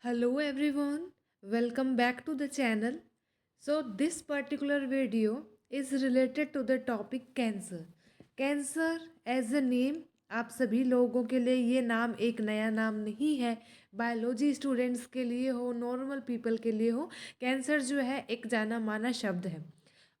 Hello everyone, welcome back to the channel. So this particular video is related to the topic cancer. Cancer as a name आप सभी लोगों के लिए ये नाम एक नया नाम नहीं है। बायोलॉजी स्टूडेंट्स के लिए हो, नॉर्मल पीपल के लिए हो, कैंसर जो है एक जाना माना शब्द है।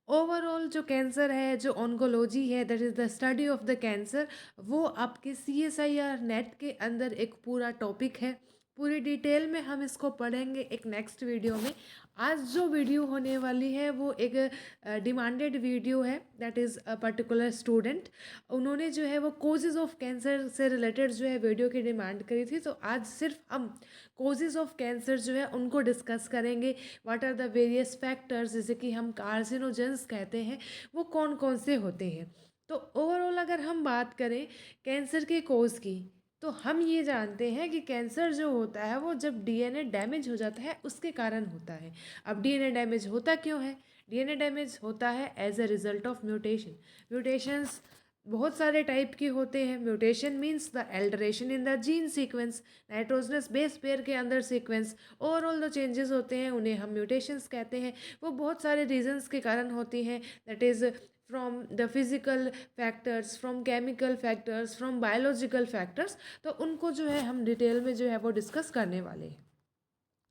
ओवरऑल जो कैंसर है, जो ऑन्कोलॉजी है, that is the study of the cancer, वो आपके CSIR नेट के अंदर एक पूरा टॉपिक है। पूरी डिटेल में हम इसको पढ़ेंगे एक नेक्स्ट वीडियो में। आज जो वीडियो होने वाली है वो एक डिमांडेड वीडियो है, that is a particular student. उन्होंने जो है वो कोजेज़ ऑफ कैंसर से रिलेटेड जो है वीडियो की डिमांड करी थी। तो आज सिर्फ हम कोजेज़ ऑफ कैंसर जो है उनको डिस्कस करेंगे। What are the various factors, जैसे कि हम कार्सिनोजेंस कहते हैं, वो कौन कौन से होते हैं। तो ओवरऑल अगर हम बात करें कैंसर के कोज की, तो हम ये जानते हैं कि कैंसर जो होता है वो जब डीएनए डैमेज हो जाता है उसके कारण होता है। अब डीएनए डैमेज होता क्यों है? डीएनए डैमेज होता है as a result of mutation. Mutations बहुत सारे टाइप के होते हैं। Mutation means the alteration in the gene sequence, nitrogenous base pair के अंदर सीक्वेंस। ओवरऑल जो चेंजेस होते हैं उन्हें हम म्यूटेशंस कहते हैं। वो बहुत सारे रीजंस के कारण होती हैं, that is from the physical factors, from chemical factors, from biological factors. तो उनको जो है हम डिटेल में जो है वो डिस्कस करने वाले हैं।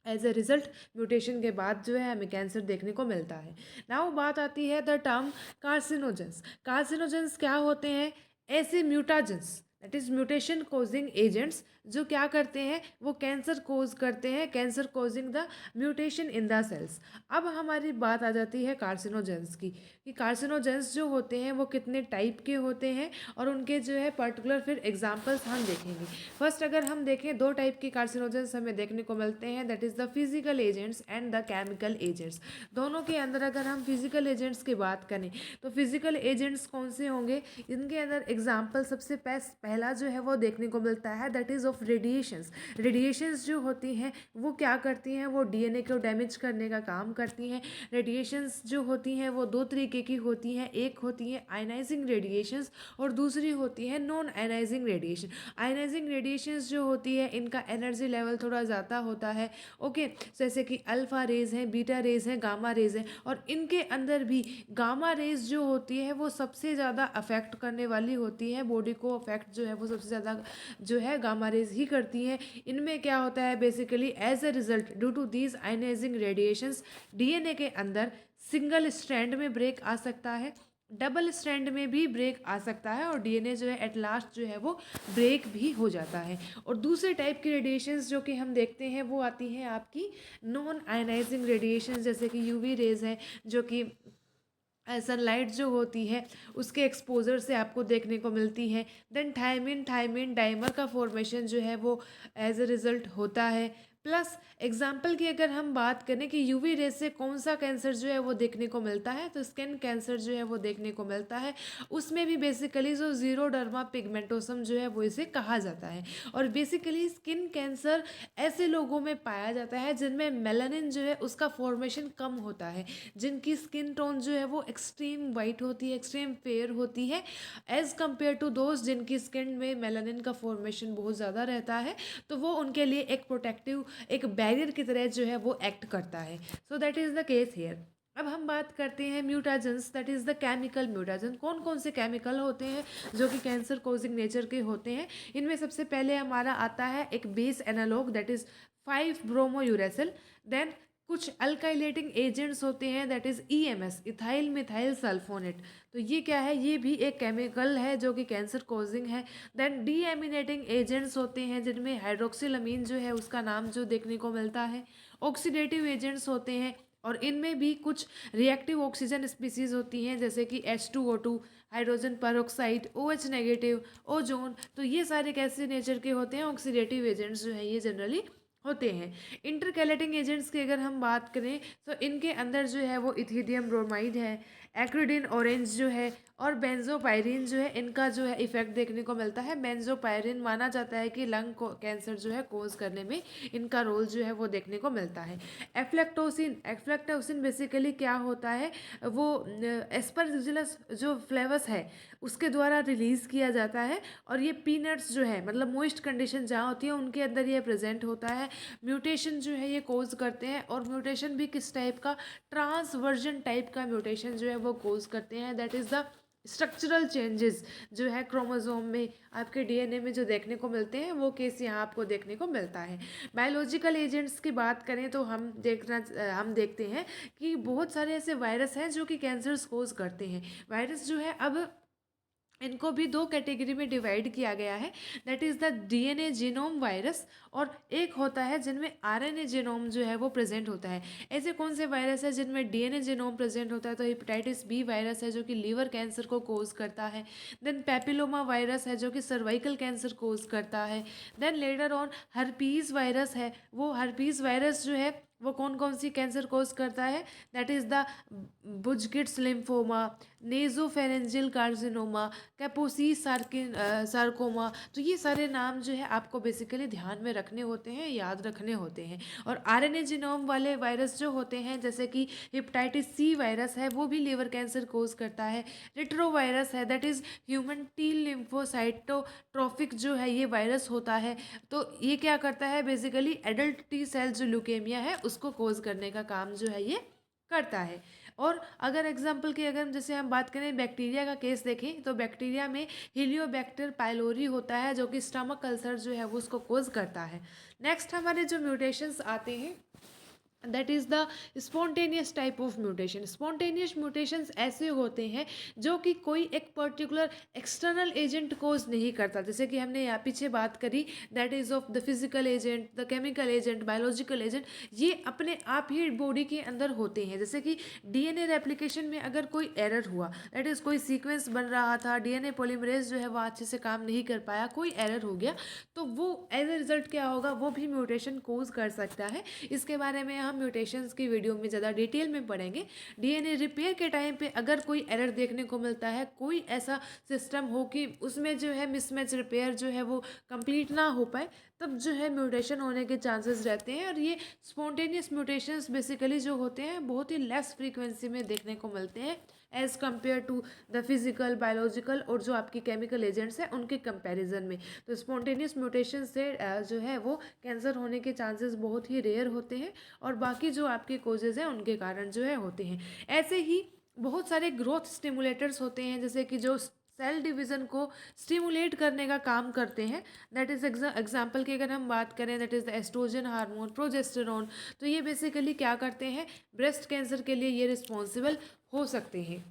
एज अ रिजल्ट म्यूटेशन के बाद जो है हमें कैंसर देखने को मिलता है। नाउ बात आती है द टर्म कार्सिनोजेंस। कार्सिनोजेंस क्या होते हैं? ऐसे mutagens, that is mutation causing agents, जो क्या करते हैं, वो कैंसर कोज करते हैं, cancer causing the mutation in the cells. अब हमारी बात आ जाती है कार्सिनोजेंस की, कि कार्सिनोजेंस जो होते हैं वो कितने टाइप के होते हैं और उनके जो है पर्टिकुलर फिर एग्जाम्पल्स हम देखेंगे। फर्स्ट अगर हम देखें, दो टाइप के कार्सिनोजेंस हमें देखने को मिलते हैं, that is the physical agents and the chemical agents. दोनों के अंदर अगर हम फिजिकल एजेंट्स की बात करें तो फिजिकल एजेंट्स कौन से होंगे? इनके अंदर एग्जाम्पल सबसे पहला जो है वो देखने को मिलता है, that is of radiations. Radiations जो होती हैं वो क्या करती हैं? वो डीएनए को डैमेज करने का काम करती हैं। रेडिएशंस जो होती हैं वो दो तरीके की होती हैं। एक होती है आयनाइजिंग रेडिएशंस और दूसरी होती है non ionising radiation. Ionising radiations जो होती है इनका एनर्जी लेवल थोड़ा ज़्यादा होता है। ओके, जैसे कि अल्फ़ा रेज हैं, बीटा रेज हैं, गामा रेज हैं। और इनके अंदर भी गामा रेज जो होती है वो सबसे ज़्यादा अफेक्ट करने वाली होती है। बॉडी को अफेक्ट जो है वो सबसे ज़्यादा जो है गामा रेज ही करती हैं। इनमें क्या होता है basically, as a result due to these ionising radiations, DNA के अंदर सिंगल स्ट्रैंड में ब्रेक आ सकता है, डबल स्ट्रैंड में भी ब्रेक आ सकता है, और डीएनए जो है एट लास्ट जो है वो ब्रेक भी हो जाता है। और दूसरे टाइप की रेडिएशंस जो कि हम देखते हैं वो आती हैं आपकी नॉन आयनाइजिंग रेडिएशंस, जैसे कि यूवी रेज है, जो कि सनलाइट जो होती है उसके एक्सपोजर से आपको देखने को मिलती है। देन थायमिन थायमिन डाइमर का फॉर्मेशन जो है वो एज अ रिजल्ट होता है। प्लस एग्जाम्पल की अगर हम बात करें कि यूवी रेस से कौन सा कैंसर जो है वो देखने को मिलता है, तो स्किन कैंसर जो है वो देखने को मिलता है। उसमें भी बेसिकली जो जीरोडर्मा पिगमेंटोसम जो है वो इसे कहा जाता है। और बेसिकली स्किन कैंसर ऐसे लोगों में पाया जाता है जिनमें मेलानिन जो है उसका फॉर्मेशन कम होता है, जिनकी स्किन टोन जो है वो एक्सट्रीम वाइट होती है, एक्सट्रीम फेयर होती है, एज़ कम्पेयर टू दोस्त जिनकी स्किन में मेलानिन का फॉर्मेशन बहुत ज़्यादा रहता है। तो वो उनके लिए एक प्रोटेक्टिव, एक बैरियर की तरह जो है वो एक्ट करता है। So that is the case here. अब हम बात करते हैं mutagens, that is the chemical mutagens. कौन कौन से केमिकल होते हैं जो कि कैंसर कोजिंग नेचर के होते हैं? इनमें सबसे पहले हमारा आता है एक base analogue, that is 5 bromo uracil. Then कुछ अल्काइलेटिंग एजेंट्स होते हैं, that is EMS, ethyl methyl sulphonate. तो ये क्या है? ये भी एक केमिकल है जो कि कैंसर कॉजिंग है। देन डीएमिनेटिंग एजेंट्स होते हैं जिनमें हाइड्रोक्सिलमीन जो है उसका नाम जो देखने को मिलता है। ऑक्सीडेटिव एजेंट्स होते हैं, और इनमें भी कुछ रिएक्टिव ऑक्सीजन स्पीसीज होती हैं, जैसे कि H2O2, hydrogen peroxide, OH negative, ozone. तो ये सारे कैसे नेचर के होते हैं? ऑक्सीडेटिव एजेंट्स जो है ये जनरली होते हैं। इंटरकैलेटिंग एजेंट्स की अगर हम बात करें तो इनके अंदर जो है वो इथिडियम ब्रोमाइड है, एक्रिडिन ऑरेंज जो है और बेंजोपायरिन जो है, इनका जो है इफेक्ट देखने को मिलता है। बेंजोपायरिन माना जाता है कि लंग कैंसर जो है कोज करने में इनका रोल जो है वो देखने को मिलता है। एफ्लेक्टोसिन बेसिकली क्या होता है, वो एस्परजिलस जो फ्लेवस है उसके द्वारा रिलीज़ किया जाता है, और ये पीनट्स जो है मतलब मोइस्ट कंडीशन जहाँ होती है उनके अंदर ये प्रेजेंट होता है। म्यूटेशन जो है ये कोज करते हैं, और म्यूटेशन भी किस टाइप का, ट्रांसवर्जन टाइप का म्यूटेशन जो है वो कोज करते हैं। That is the structural changes जो है क्रोमोसोम में, आपके डीएनए में जो देखने को मिलते हैं, वो केस यहाँ आपको देखने को मिलता है। बायोलॉजिकल एजेंट्स की बात करें तो हम देखते हैं कि बहुत सारे ऐसे वायरस हैं जो कि कैंसर्स कोज करते हैं। वायरस जो है अब इनको भी दो कैटेगरी में डिवाइड किया गया है। That is the DNA genome virus, और एक होता है जिनमें आरएनए जीनोम जो है वो प्रेजेंट होता है। ऐसे कौन से वायरस है जिनमें डीएनए जीनोम प्रेजेंट होता है, तो हेपेटाइटिस बी वायरस है जो कि लीवर कैंसर को कोज करता है। देन पैपिलोमा वायरस है जो कि सर्वाइकल कैंसर कोज करता है। Then later on herpes virus है, वो हर्पीज़ वायरस जो है वो कौन कौन सी कैंसर कोज करता है, that is the Burkitt's lymphoma, nasopharyngeal carcinoma, Kaposi sarcoma. तो ये सारे नाम जो है आपको बेसिकली ध्यान में रखने होते हैं, याद रखने होते हैं। और आरएनए जीनोम वाले वायरस जो होते हैं, जैसे कि हेपेटाइटिस सी वायरस है, वो भी लीवर कैंसर कोज करता है। रेट्रोवायरस है, दैट इज़ ह्यूमन टी लिम्फोसाइटोट्रोफिक जो है ये वायरस होता है। तो ये क्या करता है, बेसिकली एडल्ट टी सेल जो ल्यूकेमिया है उसको कोज करने का काम जो है ये करता है। और अगर एग्जाम्पल की अगर जैसे हम बात करें बैक्टीरिया का केस देखें, तो बैक्टीरिया में हीलियोबैक्टर पाइलोरी होता है जो कि स्टमक अल्सर जो है वो उसको कोज करता है। नेक्स्ट हमारे जो म्यूटेशंस आते हैं, that is the spontaneous type of mutation. Spontaneous mutations ऐसे होते हैं जो कि कोई एक पर्टिकुलर एक्सटर्नल एजेंट कोज नहीं करता, जैसे कि हमने यहाँ पीछे बात करी, that is of the physical agent, the chemical agent, biological agent, ये अपने आप ही बॉडी के अंदर होते हैं। जैसे कि डीएनए रेप्लिकेशन में अगर कोई एरर हुआ, दैट इज़ कोई सीक्वेंस बन रहा था, डीएनए पॉलीमरेज जो है वो अच्छे से काम नहीं कर पाया, कोई एरर हो गया, तो वो एज ए रिजल्ट क्या होगा, वो भी म्यूटेशन कोज कर सकता है। इसके बारे में हम म्यूटेशंस की वीडियो में ज़्यादा डिटेल में पढ़ेंगे। डीएनए रिपेयर के टाइम पे अगर कोई एरर देखने को मिलता है, कोई ऐसा सिस्टम हो कि उसमें जो है मिसमैच रिपेयर जो है वो कंप्लीट ना हो पाए, तब जो है म्यूटेशन होने के चांसेस रहते हैं। और ये स्पॉन्टेनियस म्यूटेशंस बेसिकली जो होते हैं बहुत ही लेस फ्रीक्वेंसी में देखने को मिलते हैं as compare to the physical, biological और जो आपकी केमिकल एजेंट्स हैं उनके कंपैरिजन में। तो स्पॉन्टेनियस म्यूटेशन से जो है वो कैंसर होने के चांसेस बहुत ही रेयर होते हैं, और बाकी जो आपके कोजेज़ हैं उनके कारण जो है होते हैं। ऐसे ही बहुत सारे ग्रोथ स्टिमुलेटर्स होते हैं, जैसे कि जो सेल डिवीज़न को स्टिमुलेट करने का काम करते हैं। दैट इज़ एग्जाम्पल की अगर हम बात करें, that is the oestrogen hormone, progesterone. तो ये बेसिकली क्या करते हैं, ब्रेस्ट कैंसर के लिए ये रिस्पॉन्सिबल हो सकते हैं।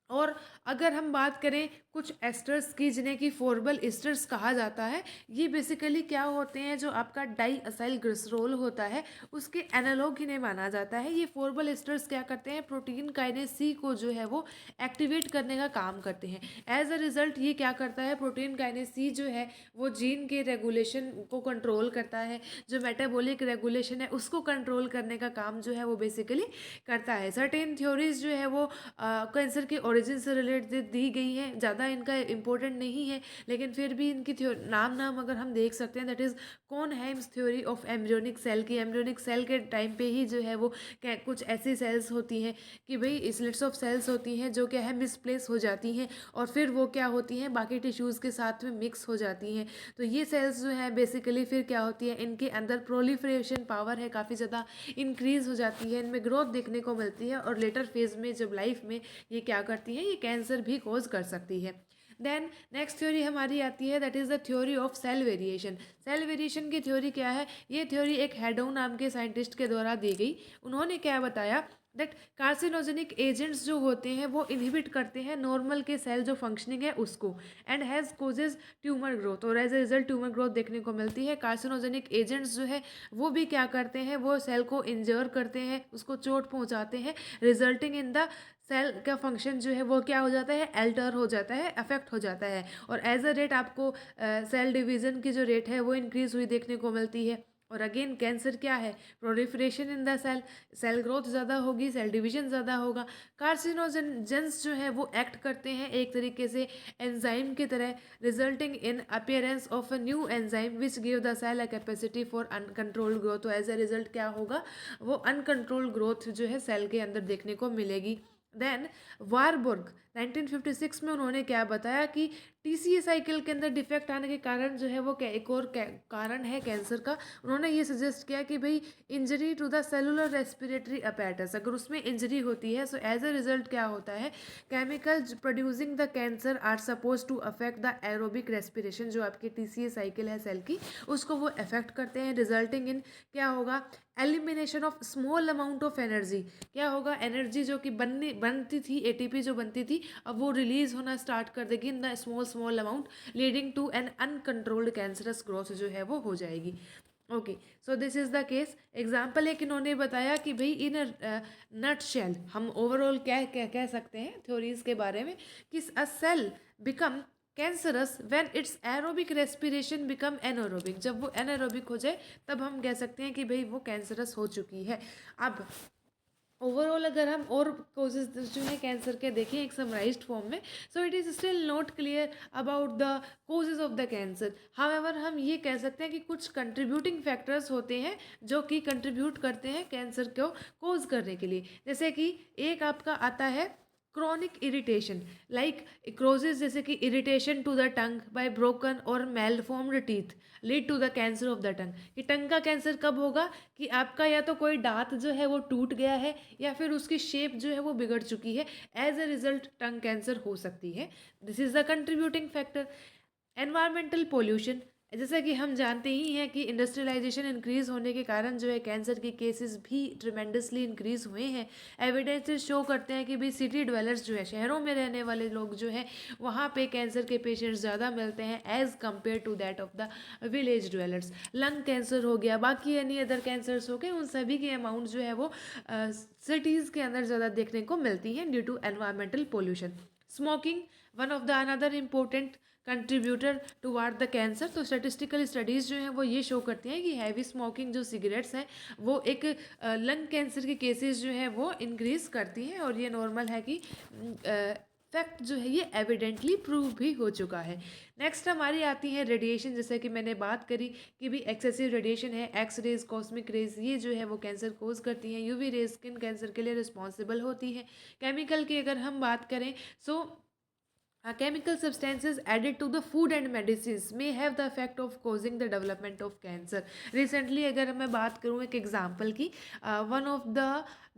और अगर हम बात करें कुछ एस्टर्स की, जिन्हें कि फॉर्बल एस्टर्स कहा जाता है, ये बेसिकली क्या होते हैं, जो आपका डाई असाइल ग्लिसरॉल होता है उसके एनालॉग इन्हें माना जाता है। ये फॉर्बल एस्टर्स क्या करते हैं, प्रोटीन काइनेज सी को जो है वो एक्टिवेट करने का काम करते हैं। एज अ रिजल्ट ये क्या करता है, प्रोटीन काइनेज सी जो है वो जीन के रेगुलेशन को कंट्रोल करता है, जो मेटाबॉलिक रेगुलेशन है उसको कंट्रोल करने का काम जो है वो बेसिकली करता है। सर्टेन थ्योरीज जो है वो कैंसर के ओरिजिन से रिलेटेड दी गई हैं, ज़्यादा इनका इम्पोर्टेंट नहीं है, लेकिन फिर भी इनकी नाम अगर हम देख सकते हैं, that is Cohnheim's theory of embryonic cell की। एम्ब्रियोनिक सेल के टाइम पे ही जो है वो कुछ ऐसी सेल्स होती हैं कि भाई इसलेट्स ऑफ सेल्स होती हैं जो क्या है मिसप्लेस हो जाती हैं, और फिर वो क्या होती हैं बाकी टिश्यूज़ के साथ में मिक्स हो जाती हैं। तो ये सेल्स जो हैं बेसिकली फिर क्या होती है, इनके अंदर प्रोलिफरेशन पावर है काफ़ी ज़्यादा इंक्रीज़ हो जाती है, इनमें ग्रोथ देखने को मिलती है, और लेटर फेज में जब लाइफ में ये क्या करती है, ये कैंसर भी कॉज कर सकती है। देन नेक्स्ट थ्योरी हमारी आती है, that is the theory of cell variation. Cell variation की थ्योरी क्या है, ये थ्योरी एक हेडो नाम के साइंटिस्ट के द्वारा दी गई। उन्होंने क्या बताया, दैट कार्सिनोजेनिक एजेंट्स जो होते हैं वो इनहिबिट करते हैं नॉर्मल के सेल जो फंक्शनिंग है उसको, and has causes tumour growth, और as a result tumour growth देखने को मिलती है। कार्सिनोजेनिक एजेंट्स जो है वो भी क्या करते हैं, वो सेल को इंजर करते हैं, उसको चोट पहुंचाते हैं, रिजल्टिंग इन द सेल का फंक्शन जो है वो क्या हो जाता है, अल्टर हो जाता है, अफेक्ट हो जाता है, और एज अ रेट आपको सेल डिवीज़न की जो रेट है वो इंक्रीज़ हुई देखने को मिलती है। और अगेन कैंसर क्या है, proliferation in the cell, cell growth ज़्यादा होगी, सेल डिवीजन ज़्यादा होगा। कार्सिनोजेंस जो है वो एक्ट करते हैं एक तरीके से एंजाइम की तरह, resulting in appearance of a new enzyme which give the cell a capacity for uncontrolled growth. तो एज अ रिजल्ट क्या होगा, वो अनकंट्रोल्ड ग्रोथ जो है सेल के अंदर देखने को मिलेगी। देन वारबुर्ग 1956 में उन्होंने क्या बताया कि टीसीए साइकिल के अंदर डिफेक्ट आने के कारण जो है वो एक और कारण है कैंसर का। उन्होंने ये सजेस्ट किया कि भाई injury to the cellular respiratory apparatus, अगर उसमें इंजरी होती है सो एज अ रिजल्ट क्या होता है, chemicals producing the cancer are suppose to affect the aerobic respiration, जो आपकी टीसीए साइकिल है सेल की, उसको वो अफेक्ट करते हैं, रिजल्टिंग इन क्या होगा, elimination of small amount of energy. क्या होगा, एनर्जी जो कि बनती थी, एटीपी जो बनती थी, अब वो रिलीज होना स्टार्ट कर देगी in the small small amount, leading to an uncontrolled cancerous growth जो है वो हो जाएगी। Okay, so this is the case. Example एक इन्होंने बताया कि भाई इन नट शेल, हम ओवरऑल क्या कह सकते हैं थ्योरीज के बारे में, कि a cell become cancerous when its aerobic respiration become anaerobic, जब वो एनएरोबिक हो जाए तब हम कह सकते हैं कि भाई वो कैंसरस हो चुकी है। अब ओवरऑल अगर हम और कोजेज जो है कैंसर के देखें एक समराइज्ड फॉर्म में, so it is still not clear about the causes of the cancer. However हम ये कह सकते हैं कि कुछ कंट्रीब्यूटिंग फैक्टर्स होते हैं जो कि कंट्रीब्यूट करते हैं कैंसर को कोज करने के लिए। जैसे कि एक आपका आता है क्रॉनिक इरिटेशन, लाइक क्रोजिस, जैसे कि irritation to the tongue by broken और malformed teeth lead to the cancer of the tongue. कि टंग का कैंसर कब होगा, कि आपका या तो कोई दांत जो है वो टूट गया है या फिर उसकी शेप जो है वो बिगड़ चुकी है, as a result tongue cancer हो सकती है। This is the contributing factor. Environmental pollution, जैसा कि हम जानते ही हैं कि इंडस्ट्रियलाइजेशन इंक्रीज होने के कारण जो है कैंसर के केसेस भी ट्रिमेंडसली इंक्रीज हुए हैं। एविडेंसेस शो करते हैं कि भाई सिटी ड्वेलर्स जो है, शहरों में रहने वाले लोग जो हैं, वहाँ पे कैंसर के पेशेंट्स ज़्यादा मिलते हैं as compare to that of the village dwellers. Lung cancer हो गया, बाकी एनी अदर कैंसर्स हो गए, उन सभी की अमाउंट जो है वो सिटीज़ के अंदर ज़्यादा देखने को मिलती हैं due to environmental pollution. Smoking one of the another important contributor toward the cancer. तो स्टेटिस्टिकल स्टडीज़ जो हैं वो ये शो करती हैं कि हैवी स्मोकिंग जो सिगरेट्स हैं वो एक लंग कैंसर के केसेस जो है वो इंक्रीज़ करती हैं, और ये नॉर्मल है कि फैक्ट जो है ये एविडेंटली प्रूव भी हो चुका है। नेक्स्ट हमारी आती है रेडिएशन, जैसे कि मैंने बात करी कि भी एक्सेसिव रेडिएशन है, एक्स रेज, कॉस्मिक रेज, ये जो है वो कैंसर कोज करती हैं। यूवी रेज स्किन कैंसर के लिए रिस्पॉन्सिबल होती है। केमिकल की अगर हम बात करें, सो chemical substances added to the food and medicines may have the effect of causing the development of cancer. Recently अगर मैं बात करूँ एक एग्जांपल की, one of the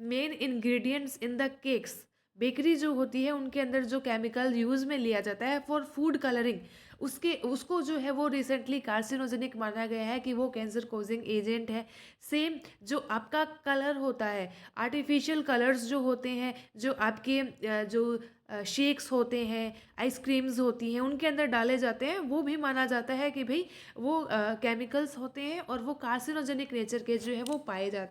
main ingredients in the cakes, bakery जो होती है उनके अंदर जो केमिकल यूज़ में लिया जाता है फॉर फूड कलरिंग, उसको जो है वो रिसेंटली कार्सिनोजेनिक माना गया है कि वो कैंसर कोजिंग एजेंट है। सेम जो आपका कलर होता है, आर्टिफिशियल कलर्स जो होते हैं, जो आपके जो शेक्स होते हैं, आइसक्रीम्स होती हैं, उनके अंदर डाले जाते हैं, वो भी माना जाता है कि भाई वो केमिकल्स होते हैं और वो कार्सिनोजेनिक नेचर के जो है वो पाए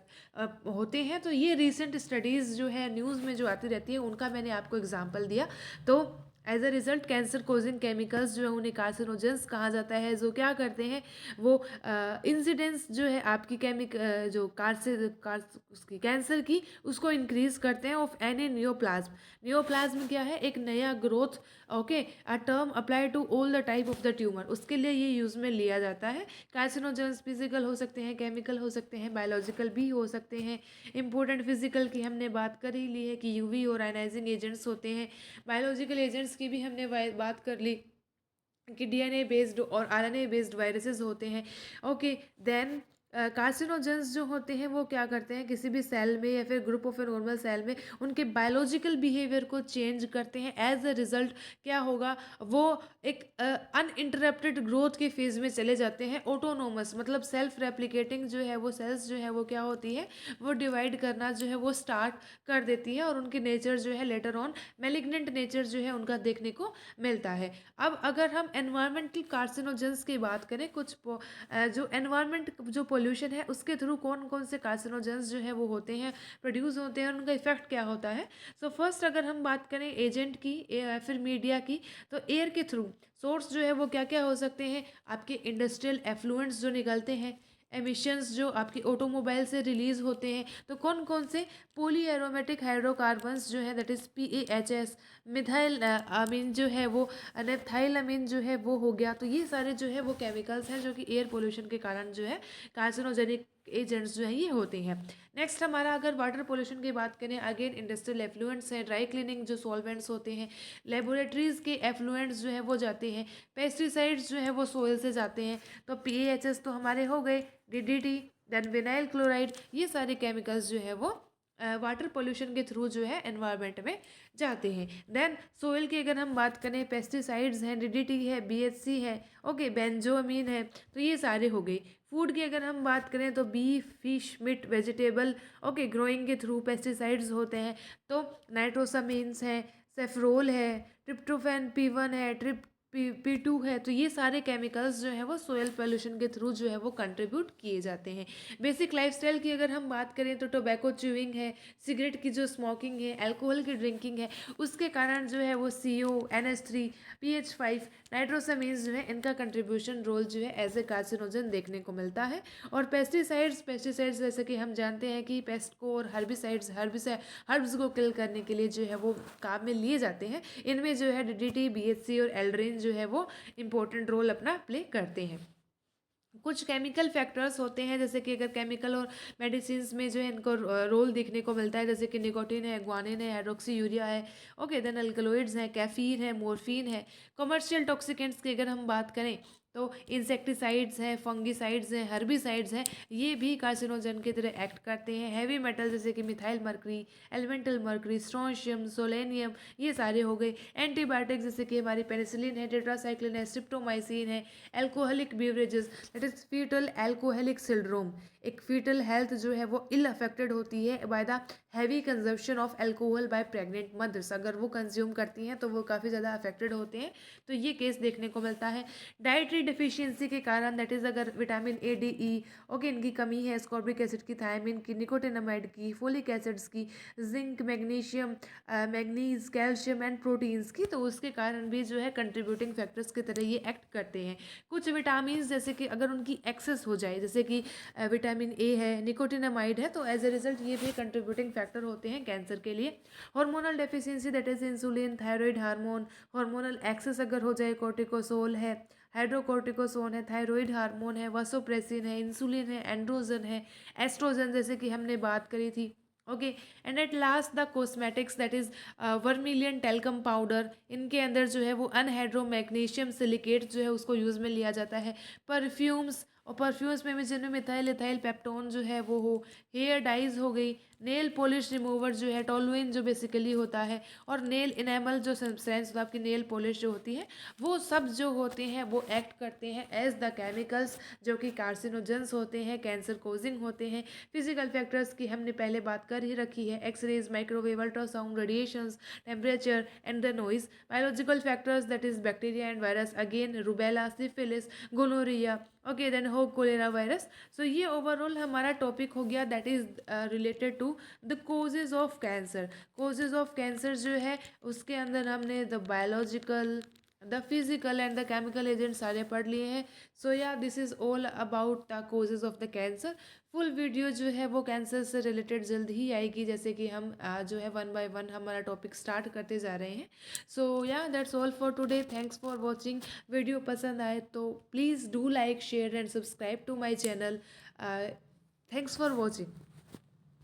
होते हैं। तो ये रीसेंट स्टडीज़ जो है न्यूज़ में जो आती रहती है उनका मैंने आपको एग्जांपल दिया। तो as a result cancer causing chemicals जो है उन्हें कार्सिनोजेंस कहा जाता है, जो क्या करते हैं वो इंसिडेंस जो है आपकी जो उसकी कैंसर की उसको इंक्रीज करते हैं ऑफ एनी नियोप्लाज्म। नियोप्लाज्म क्या है, एक नया growth, okay, a term apply to all the type of the tumour, उसके लिए ये यूज़ में लिया जाता है। कार्सिनोजेंस फिजिकल हो सकते हैं, केमिकल हो सकते हैं, बायोलॉजिकल भी हो सकते हैं। इंपॉर्टेंट फिजिकल की हमने बात कर ही ली है कि यूवी और आयनाइजिंग एजेंट्स होते हैं। बायोलॉजिकल एजेंट्स की भी हमने बात कर ली कि डीएनए बेस्ड और आरएनए बेस्ड वायरसेस होते हैं। ओके, देन कार्सिनोजेंस जो होते हैं वो क्या करते हैं, किसी भी सेल में या फिर group of a normal cell में उनके बायोलॉजिकल बिहेवियर को चेंज करते हैं। एज अ रिजल्ट क्या होगा, वो एक अनइंटरप्टेड ग्रोथ के फेज में चले जाते हैं। ऑटोनोमस मतलब सेल्फ रेप्लिकेटिंग जो है वो सेल्स जो है वो क्या होती है, वो डिवाइड करना जो है वो स्टार्ट कर देती है, और उनकी नेचर जो है लेटर ऑन मेलिग्नेंट नेचर जो है उनका देखने को मिलता है। अब अगर हम एनवायरमेंटल कार्सिनोजेंस की बात करें, कुछ जो एनवायरमेंट जो पोल्यूशन है उसके थ्रू कौन कौन से कार्सिनोजेंस जो है वो होते हैं, प्रोड्यूस होते हैं, और उनका इफेक्ट क्या होता है। सो फर्स्ट अगर हम बात करें एजेंट की फिर मीडिया की, तो एयर के थ्रू सोर्स जो है वो क्या क्या हो सकते हैं, आपके इंडस्ट्रियल एफ्लुएंट्स जो निकलते हैं, एमिशंस जो आपकी ऑटोमोबाइल से रिलीज़ होते हैं, तो कौन कौन से पॉली एरोमेटिक हाइड्रोकार्बन्स जो है दैट इज़ PAHS, मिथाइल अमीन जो है वो, नेप्थाइल अमीन जो है वो हो गया। तो ये सारे जो है वो केमिकल्स हैं जो कि एयर पोल्यूशन के कारण जो है कार्सिनोजेनिक एजेंट्स जो है ये होते हैं। नेक्स्ट हमारा अगर वाटर पोल्यूशन की बात करें, अगेन इंडस्ट्रियल एफ्लुएंट्स हैं, ड्राई क्लीनिंग जो सॉल्वेंट्स होते हैं, लेबोरेटरीज़ के एफ्लुएंट्स जो है वो जाते हैं, पेस्टिसाइड्स जो है वो सोयल से जाते हैं। तो PAHS तो हमारे हो गए, DDT, देन विनाइल क्लोराइड, ये सारे केमिकल्स जो है वो वाटर पोल्यूशन के थ्रू जो है एनवायरनमेंट में जाते हैं। देन सोइल की अगर हम बात करें, पेस्टिसाइड्स हैं, DDT है, BHC है, ओके, बेंजोअमीन है, तो ये सारे हो गए। फूड की अगर हम बात करें तो beef, fish, meat, vegetable, okay, growing के थ्रू पेस्टिसाइड्स होते हैं, तो नाइट्रोसामीन्स हैं, सेफ्रोल है, ट्रिप्टोफैन P1 है, P2 है। तो ये सारे केमिकल्स जो है वो सोयल पोल्यूशन के थ्रू जो है वो कंट्रीब्यूट किए जाते हैं। बेसिक लाइफस्टाइल की अगर हम बात करें तो टोबैको च्यूइंग है, सिगरेट की जो स्मोकिंग है, अल्कोहल की ड्रिंकिंग है, उसके कारण जो है वो CO, NH3, PH5, नाइट्रोसामीन्स जो है इनका कंट्रीब्यूशन रोल जो है एज ए कार्सिनोजन देखने को मिलता है। और पेस्टिसाइड्स जैसे कि हम जानते हैं कि पेस्ट को और हर्ब्स को किल करने के लिए जो है वो काम में लिए जाते हैं। इनमें जो है DDT, BHC और एल्ड्रिन जो है वो इम्पोर्टेंट रोल अपना प्ले करते हैं। कुछ केमिकल फैक्टर्स होते हैं जैसे कि अगर केमिकल और मेडिसिन में जो है इनको रोल देखने को मिलता है, जैसे कि निकोटिन है, ग्वानिन है, हाइड्रोक्सी यूरिया है, ओके, देन अल्कलॉइड्स हैं, कैफीन है, मोर्फिन है। कमर्शियल टॉक्सिकेंट्स की अगर हम बात करें तो इंसेक्टिसाइड्स हैं, फंगिसाइड्स हैं, हर्बिसाइड्स हैं, ये भी कार्सिनोजन की तरह एक्ट करते हैं। हैवी मेटल जैसे कि methyl mercury, elemental mercury, strontium, selenium, ये सारे हो गए। एंटीबायोटिक्स जैसे कि हमारी पेनिसिलिन है, टेट्रासाइक्लिन है, स्ट्रिप्टोमाइसिन है। Alcoholic beverages that is foetal alcoholic syndrome, एक फीटल हेल्थ जो है वो इल अफेक्टेड होती है by the heavy consumption of alcohol by pregnant mothers. अगर वो कंज्यूम करती हैं तो वो काफ़ी ज़्यादा अफेक्टेड होते हैं, तो ये केस देखने को मिलता है। डाइटरी डिफिशियंसी के कारण दैट इज़ अगर vitamin A, D, E, okay, इनकी कमी है, स्कॉर्बिक एसिड की, थायमिन की, निकोटिनामाइड की, फोलिक एसिड्स की, zinc, magnesium, manganese, calcium and proteins की, तो उसके कारण भी जो है कंट्रीब्यूटिंग फैक्टर्स की तरह ये एक्ट करते हैं। कुछ विटामिन जैसे कि अगर उनकी एक्सेस हो जाए, जैसे कि विटामिन A है, निकोटिनामाइड है, तो एज ए रिजल्ट ये भी कंट्रीब्यूटिंग फैक्टर होते हैं कैंसर के लिए। Hormonal deficiency that is insulin, thyroid hormone, hormonal excess अगर हो जाए, कोर्टिकोसोल है, हाइड्रोकोर्टिकोसोन है, थायराइड हार्मोन है, वासोप्रेसिन है, इंसुलिन है, एंड्रोजन है, एस्ट्रोजन जैसे कि हमने बात करी थी, okay. And at last the cosmetics that is vermilion talcum powder, इनके अंदर जो है वो अनहाइड्रो मैग्नीशियम सिलिकेट जो है उसको यूज़ में लिया जाता है। परफ्यूम्स, और परफ्यूम्स में भी जिनमें मिथाइल इथाइल पेप्टोन जो है वो हो। हेयर डाइज हो गई, नेल पॉलिश रिमूवर जो है टोलुइन जो बेसिकली होता है, और नेल इनेमल जो सब्सटेंस आपकी नेल पॉलिश जो होती है, वो सब जो होते हैं वो एक्ट करते हैं एज द केमिकल्स जो कि कार्सिनोजेंस होते हैं, कैंसर कोजिंग होते हैं। फिजिकल फैक्टर्स की हमने पहले बात कर ही रखी है, X-rays, microwave, ultrasound, radiations, temperature and the noise. Biological factors that is bacteria and virus, again rubella, syphilis, gonorrhoea, okay, then हो कोलेरा वायरस। सो ये ओवरऑल हमारा टॉपिक हो गया that is related to the causes of cancer. Causes of cancer जो है उसके अंदर हमने the biological, the physical and the chemical agent सारे पढ़ लिए हैं। So yeah this is all about the causes of the cancer. Full video जो है वो कैंसर से रिलेटेड जल्द ही आएगी, जैसे कि हम जो है 1 बाय 1 हमारा टॉपिक स्टार्ट करते जा रहे हैं। So yeah that's all for today, thanks for watching. Video पसंद आए तो please do like, share and subscribe to my channel. Thanks for watching.